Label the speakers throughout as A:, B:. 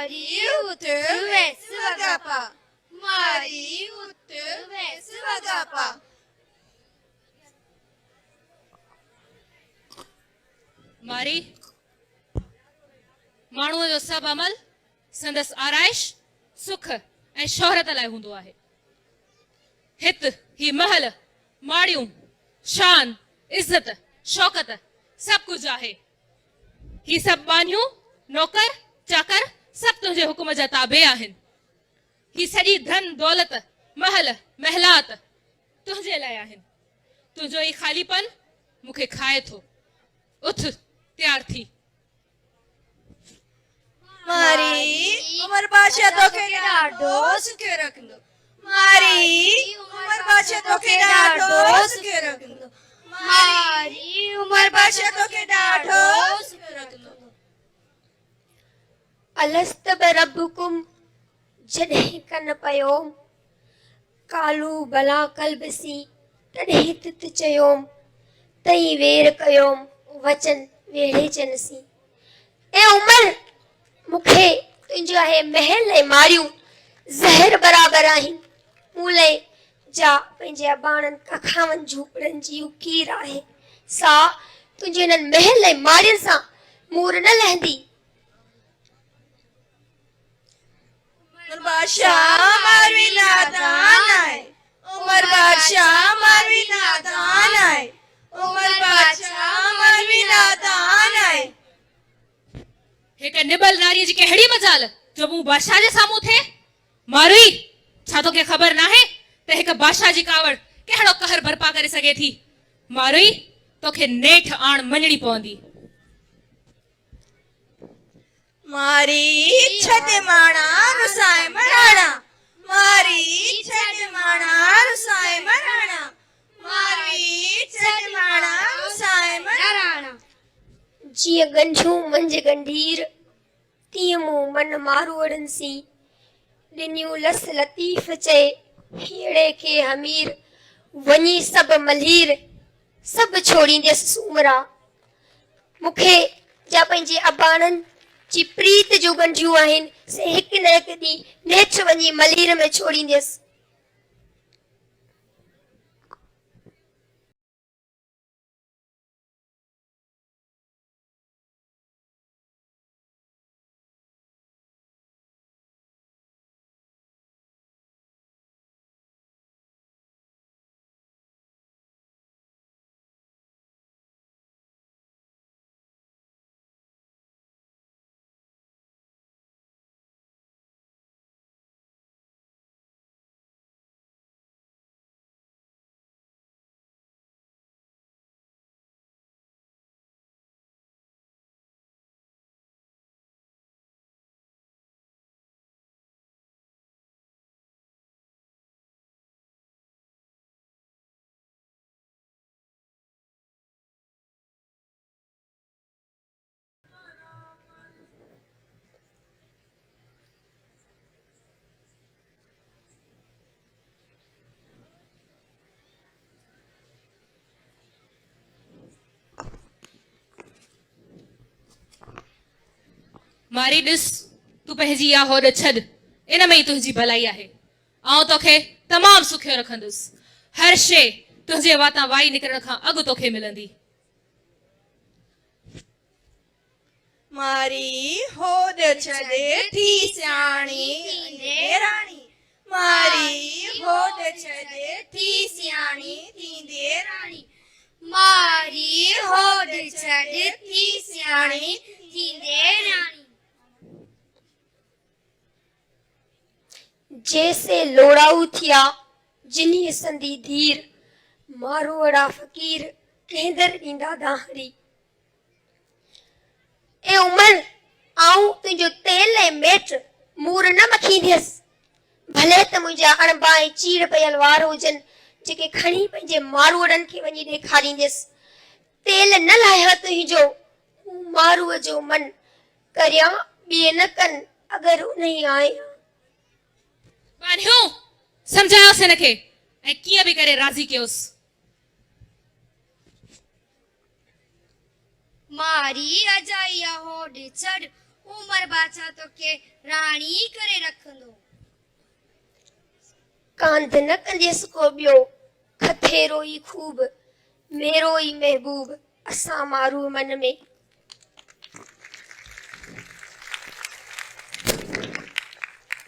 A: Mari utu vesu vagapa. Mari utu vesu vagapa.
B: मारी माण्हूअ जो सभु अमल संदसि आराइश सुख ऐं शोहरत लाइ हूंदो आहे। हित ही महल माड़ियूं शान इज़त शौकत सभु कुझु आहे। ही सभु बानियूं नौकर चाकर सभु तुंहिंजे हुकुम जा ताबे आहिनि। ही सॼी धन दौलत महल महलात तुंहिंजे लाइ आहिनि। तुंहिंजो ही ख़ालीपन मूंखे खाए थो। उथ तैयार थी।
A: मारी उमर बादशाह तोखे ॾाढो सुखियो रखंदो। मारी उमर बादशाह तोखे ॾाढो सुखियो रखंदो। मारी उमर बादशाह तोखे ॾाढो सुखियो रखंदो।
C: अलस्त बरब्बुकुम जॾहिं कन पयो कालू भला कलबसी तॾहिं तित चयोम तई वेर कयोम वचन वेड़े जनसी। ए उमर मूंखे तुंहिंजो आहे महल ऐं मारियूं ज़हर बराबरि आहिनि। मूं लाइ जा पंहिंजे अबाणनि कखावनि झूपड़नि जी उकीर आहे। सा तुंहिंजे हिननि महल ऐं मारियुनि सां मूर न लहंदी।
A: उमर बादशाह मारवी नादान आहे। उमर बादशाह मारवी नादान आहे। उमर बादशाह मारवी नादान आहे।
B: हिक निबल नारी जी कहिड़ी मजाल जो मूं बादशाह जे साम्हूं थे। मारुई छा तोखे ख़बर नाहे त हिक बादशाह जी कावड़ कहिड़ो कहर बर्पा करे सघे थी। मारुई तोखे नेठ आण मञणी पवंदी।
A: मारी छते माणा रुसाए मराणा। मारी छते माणा रुसाए मराणा। मारी छते माणा रुसाए मराणा।
C: जीअं गंढियूं मंझि गंढीर तीअं मूं मन मारूअड़नि सी ॾिनियूं लस लतीफ़ चए हीअड़े खे हमीर वञी सभु मल्हीर सभु छोड़ींदसि सूमरा। मूंखे जा पंहिंजे अबाणनि जी प्रीत जूं गंढियूं आहिनि से हिकु न हिकु ॾींहुं नेठ वञी मल्हीर में छोड़ींदसि।
B: मारी ॾिस तूं पंहिंजी इहा होॾ छॾ इन में ई तुंहिंजी भलाई आहे। आउं तोखे तमामु सुखियो रखंदुसि। हर शइ तुंहिंजे वातां वाई निकिरण खां अॻु तोखे मिलंदी।
A: मारी होद छॾे थी सियाणी थींदे राणी। मारी होद छॾे थी सियाणी थींदे राणी। मारी होद छॾे थी सियाणी थींदे राणी।
C: जैसे लोड़ाऊ थिया जिनी संदी धीर मारोड़ा फकीर केंदर ॾींदा दाहरी। ए उमर आऊं तुंहिंजो तेल ऐं मेट मूर न मखींदसि। भले त मुंहिंजा अणबा ऐं चीड़ पयल वार हुजनि जेके खणी पंहिंजे मारूअड़नि खे वञी ॾेखारींदसि। तेल न लाहिया तुंहिंजो हू मारूअ जो मन करियां ॿिए न कनि अगरि उन ई आहियां।
B: बानियूं सम्झायोसि हिनखे ऐं कीअं बि करे राज़ी कयोसि।
A: मारी अजाइया होॾ छॾ उमर बादशाह तोखे राणी करे रखंदो।
C: कांध न कंदियसि को ॿियो खथे रोई खूब मेरो ई महबूब असां मारू मन में।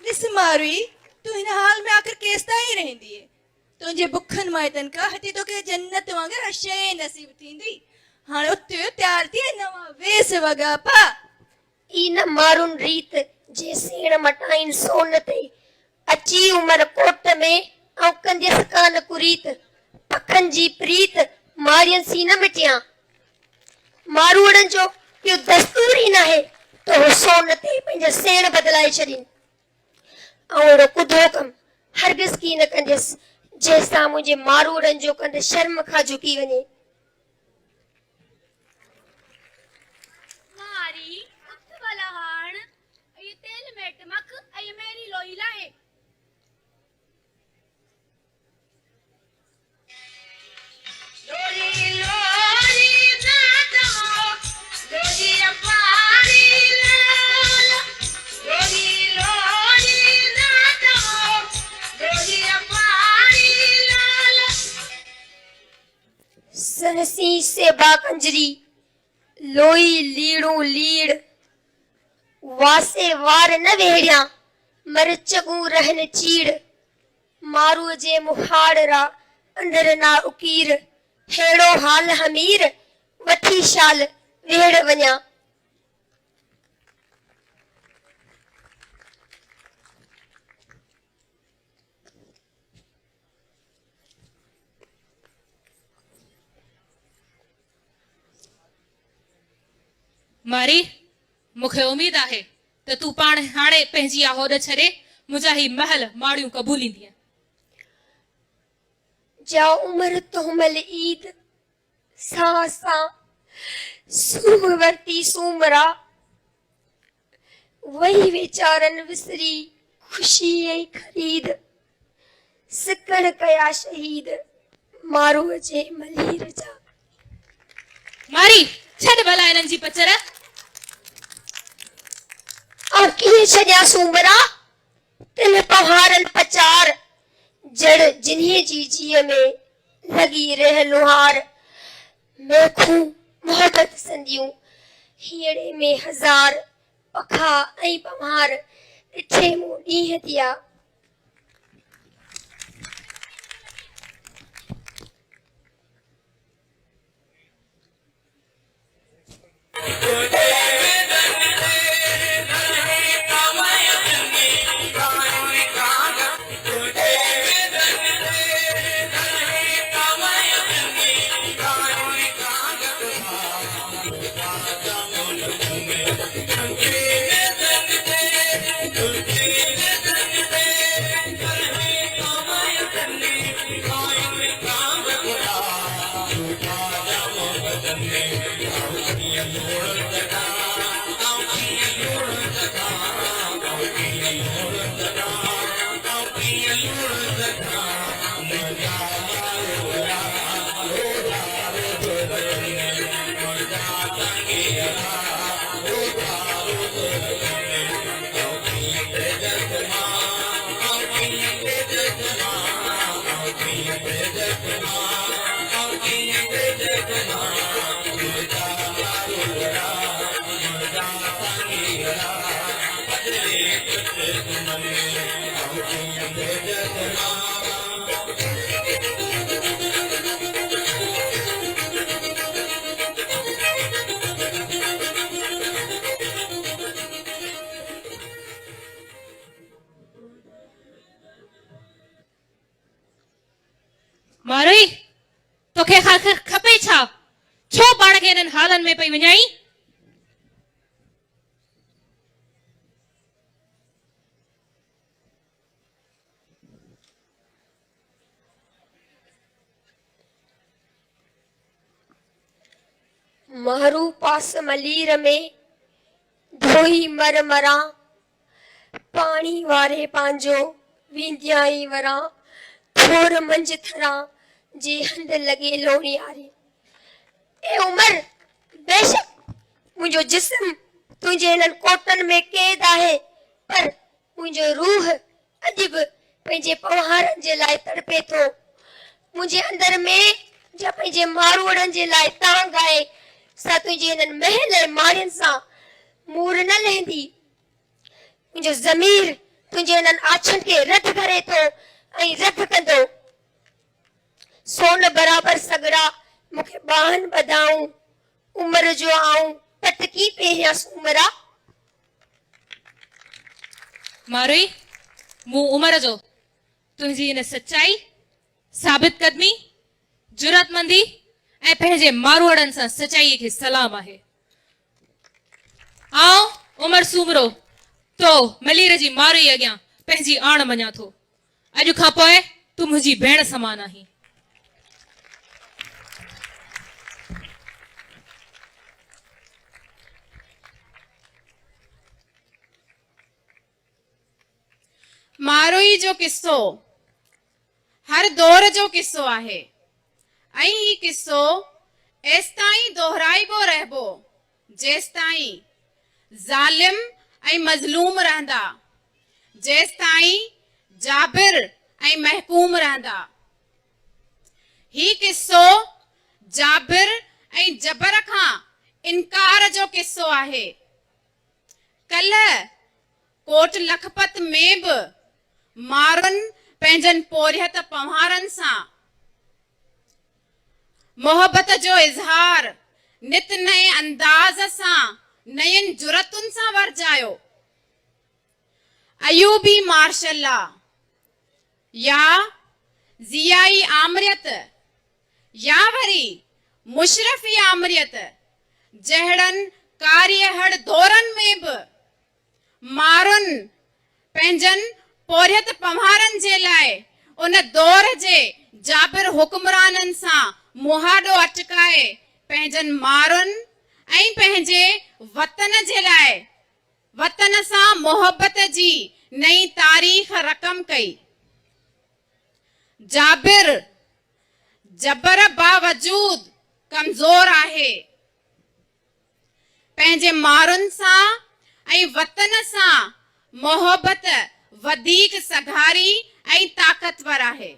A: ॾिस मारुई, तू हिन हाल में आख़िर केसिताईं ही रहंदी है? तुंहिंजे बुखनि माइतनि खां हटी तोखे जन्नत वांगुरु शइ नसीब थींदी। हाणे उथ तयार थी नवां वेस वॻा पा।
C: ई न मारुन रीत जे सेण मटाइन सोन ते अची उमर कोट में ऐं कंदियसि कान कुरीत पखनि जी प्रीत मारियन सी न मिटियां। मारूड़नि जो इहो दस्तूर ई नाहे तो सोन ते पंहिंजा सेण बदिलाए छॾीनि। ऐं अहिड़ो कुधो कमु हरगिज़ की न कंदियसि जंहिंसां मुंहिंजे मारूड़नि जो कंद शर्म खां झुकी वञे।
D: मारी उथ भला हाण ये तेल मेट मख ऐं मेरी लोई लाहे। लोरी लोरी नाचो लोरी अपारी लाल लोरी लोरी नाचो लोरी अपारी लाल।
C: सनसी से बाकंजरी लोई लीड़ू लीड़ वासे वार न वेड़िया मर चगू रहन चीड़। मारू जे मुहाड़रा अंदर ना उकीर हेड़ो हाल हमीर वठी शाल वेड़ वञा।
B: मारी मूंखे उम्मीद आहे त तूं पाण हाणे पंहिंजी आहोद छॾे मुंहिंजा ही महल माड़ियूं क़बूलींदीअ।
C: जा उमर तोमल ईद सा सा सूम वरती सूमरा वही वीचारन विसरी खुशी ऐं खरीद सिकड़ कया शहीद मारो जे मलीर जा।
B: मारी छॾ भला इन्हनि जी पचर।
C: और कीअं छॾिया सूमरा तिन पहाड़नि पचार जड़ जिन्हे जी जीअ में लगी रह लुहार। मेखूं मोहब्बत संदियूं हीअड़े में हज़ार पखा ऐं पमार ॾिठे मूं ॾींहं थिया।
B: मारोई तोखे खपे छा? छो पाण खे इन्हनि हालनि में पई वञाई?
C: मारू पास मलीर में धोई मर मरा पानी वारे पांजो विंध्याई वरा थोर मंझ थरा जे हंध लगे लोणी आरे। ए उमर बेशक मुझो जिस्म तुंहिंजे हिननि कोटनि में क़ैद आहे, पर मुंहिंजो रूह अॼु बि पंहिंजे पवहारनि जे लाइ तड़पे थो। मुंहिंजे अंदर में जा पंहिंजे मारूड़नि जे लाइ तांग आहे। सा तुंहिंजे हिननि महल ऐं माड़ियुनि सां मूर न लहंदी। मुंहिंजो ज़मीर तुंहिंजे हिननि आछनि खे रद करे थो ऐं रद कंदो। सोन बराबर सगड़ा मूंखे बाहन बधाऊं, उम्र जो आऊं पटकी पहिरियां सूमरा।
B: मारोई मूं उम्र जो तुंहिंजी हिन सचाई, साबित कदमी, जुरतमंदी ऐं पंहिंजे मारूड़नि सां सचाईअ खे सलाम आहे। आऊं उमर सूमरो तो मलीर जी मारोई अॻियां पंहिंजी आण मञा थो। अॼु खां पोइ तूं मुंहिंजी भेण समान आहीं।
E: मारोई जो किस्सो हर दौर जो किस्सो आहे ऐं ही किस्सो एस ताईं दोहराइबो रहबो जेस ताईं ज़ालिम ऐं मज़लूम रहंदा, जेस ताईं जाबिर ऐं महकूम रहंदा। ही किस्सो जाबिर ऐं जबर खां इनकार जो किस्सो आहे। कल्ह कोट लखपत में बि मारुनि पंहिंजनि पोरियत पवहारनि सां मोहबत जो इज़हार नित नए अंदाज़ सां नयनि जुरतुनि सां वरजायो। अयूबी मार्शल्ला या ज़ियाई आमरियत या वरी मुशरफी आमरियत जहिड़नि कार्यहड़ दौरनि में बि मारुनि पंहिंजनि पोरियत पवहारनि जे लाइ उन दौर जे जाबिर हुक्मराननि सां मुहाॾो अटकाए पंहिंजनि मारुनि ऐं पंहिंजे वतन जे लाइ वतन सां मोहबत जी नई तारीख़ रक़म कई। जाबिर जबर बावजूद कमज़ोर आहे। पंहिंजे मारुनि सां ऐं वतन सां मोहबत वधीक सघारी ऐं ताक़तवर आहे।